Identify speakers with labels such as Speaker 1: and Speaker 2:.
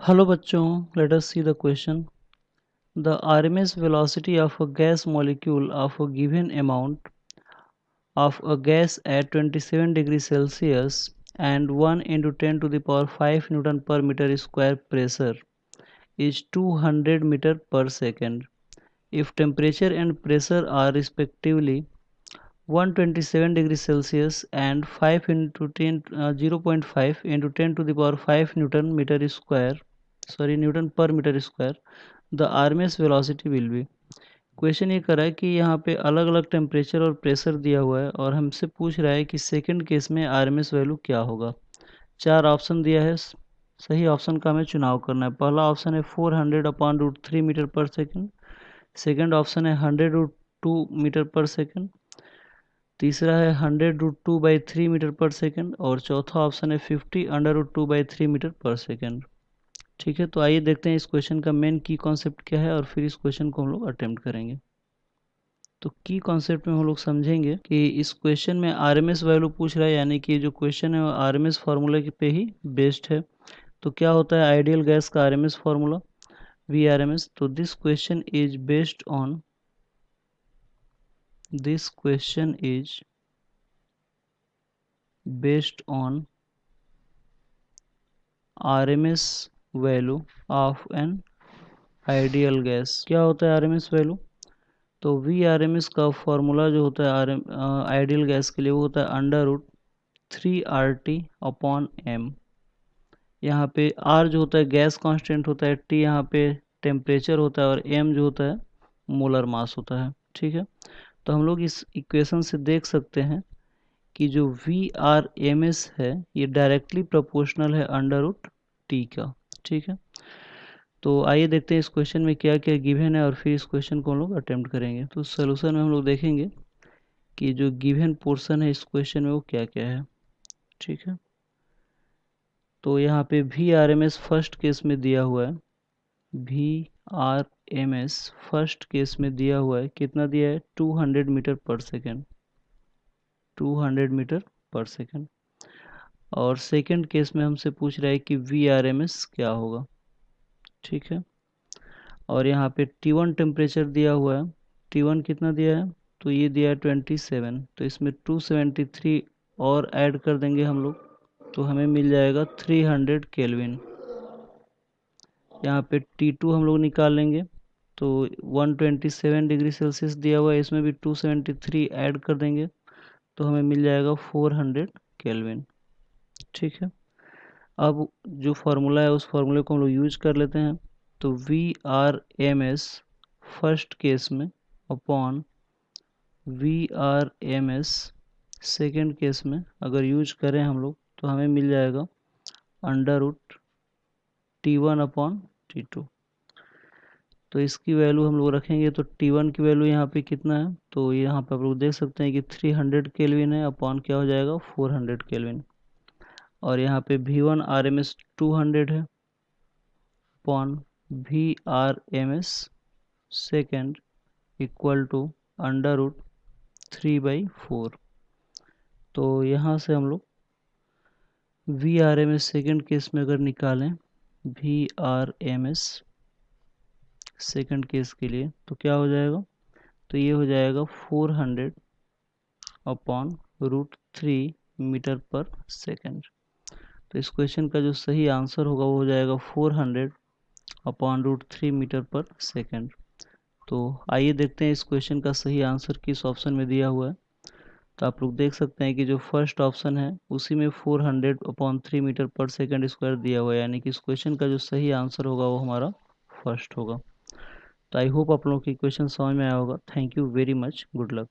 Speaker 1: Hello bachchon, let us see the question. The RMS velocity of a gas molecule of a given amount of a gas at 27 degrees Celsius and 1 into 10 to the power 5 Newton per meter square pressure is 200 meter per second. If temperature and pressure are respectively 127 degrees Celsius and 5 into 10 0.5 into 10 to the power 5 Newton per meter square, the RMS velocity will be. Question ये करा है कि यहाँ पे अलग अलग temperature और pressure दिया हुआ है और हमसे पूछ रहा है कि सेकंड केस में आरएमएस वैल्यू क्या होगा। चार ऑप्शन दिया है, सही ऑप्शन का हमें चुनाव करना है। पहला ऑप्शन है 400/√3 मीटर पर सेकंड, सेकंड ऑप्शन है 100√2 मीटर पर सेकंड, तीसरा है 100√2/3 मीटर पर सेकंड और चौथा ऑप्शन है 50 √2/3 मीटर पर सेकंड। ठीक है, तो आइए देखते हैं इस क्वेश्चन का मेन की कॉन्सेप्ट क्या है और फिर इस क्वेश्चन को हम लोग अटेम्प्ट करेंगे। तो की कॉन्सेप्ट में हम लोग समझेंगे कि इस क्वेश्चन में आरएमएस वैल्यू पूछ रहा है, यानी कि जो क्वेश्चन है वो आरएमएस फार्मूला पे ही बेस्ड है। तो क्या होता है आइडियल गैस का आरएमएस फार्मूला? वीआरएमएस। तो this question is based on RMS value of an ideal gas. क्या होता है RMS वैल्यू? तो VRMS का फॉर्मूला जो होता है आइडियल गैस के लिए वो होता है √3RT/m। यहाँ पे R जो होता है गैस कांस्टेंट होता है, T यहाँ पे टेम्परेचर होता है और M जो होता है मोलर मास होता है। ठीक है, तो हम लोग इस इक्वेशन से देख सकते हैं कि जो VRMS है ये डायरेक्टली प्रोपोर्शनल है √T का। ठीक है, तो आइए देखते हैं इस क्वेश्चन में क्या क्या गिवन है और फिर इस क्वेश्चन को हम लोग अटेम्प्ट करेंगे। तो सोल्यूशन में हम लोग देखेंगे कि जो गिवन पोर्शन है इस क्वेश्चन में वो क्या क्या है। ठीक है, तो यहाँ पे VRMS फर्स्ट केस में दिया हुआ है। VRMS फर्स्ट केस में दिया हुआ है, कितना दिया है? 200 मीटर पर सेकेंड, 200 मीटर पर सेकेंड। और सेकेंड केस में हमसे पूछ रहा है कि VRMS क्या होगा। ठीक है, और यहाँ पे T1 टेम्परेचर दिया हुआ है। T1 कितना दिया है? तो ये दिया है 27, तो इसमें 273 और ऐड कर देंगे हम लोग तो हमें मिल जाएगा 300 केल्विन। यहाँ पे T2 हम लोग निकाल लेंगे तो 127 डिग्री सेल्सियस दिया हुआ है, इसमें भी 273 ऐड कर देंगे तो हमें मिल जाएगा 400 केल्विन। ठीक है, अब जो फार्मूला है उस फार्मूले को हम लोग यूज कर लेते हैं। तो VRMS फर्स्ट केस में अपॉन VRMS सेकेंड केस में अगर यूज करें हम लोग तो हमें मिल जाएगा √T1/T2। तो इसकी वैल्यू हम लोग रखेंगे तो T1 की वैल्यू यहाँ पे कितना है? तो यहाँ पे आप लोग देख सकते हैं कि 300 केल्विन है, अपॉन क्या हो जाएगा? 400 केल्विन। और यहाँ पे V1RMS 200 है upon VRMS second equal to √3/4। तो यहाँ से हम लोग VRMS सेकेंड केस में अगर निकालें VRMS सेकेंड केस के लिए तो क्या हो जाएगा? तो ये हो जाएगा 400/√3 मीटर पर सेकेंड। तो इस क्वेश्चन का जो सही आंसर होगा वो हो जाएगा 400/√3 मीटर पर सेकेंड। तो आइए देखते हैं इस क्वेश्चन का सही आंसर किस ऑप्शन में दिया हुआ है। तो आप लोग देख सकते हैं कि जो फर्स्ट ऑप्शन है उसी में 400/3 मीटर पर सेकेंड स्क्वायर दिया हुआ है, यानी कि इस क्वेश्चन का जो सही आंसर होगा वो हमारा फर्स्ट होगा। तो आई होप आप लोगों की क्वेश्चन समझ में आया होगा। Thank you very much, good luck.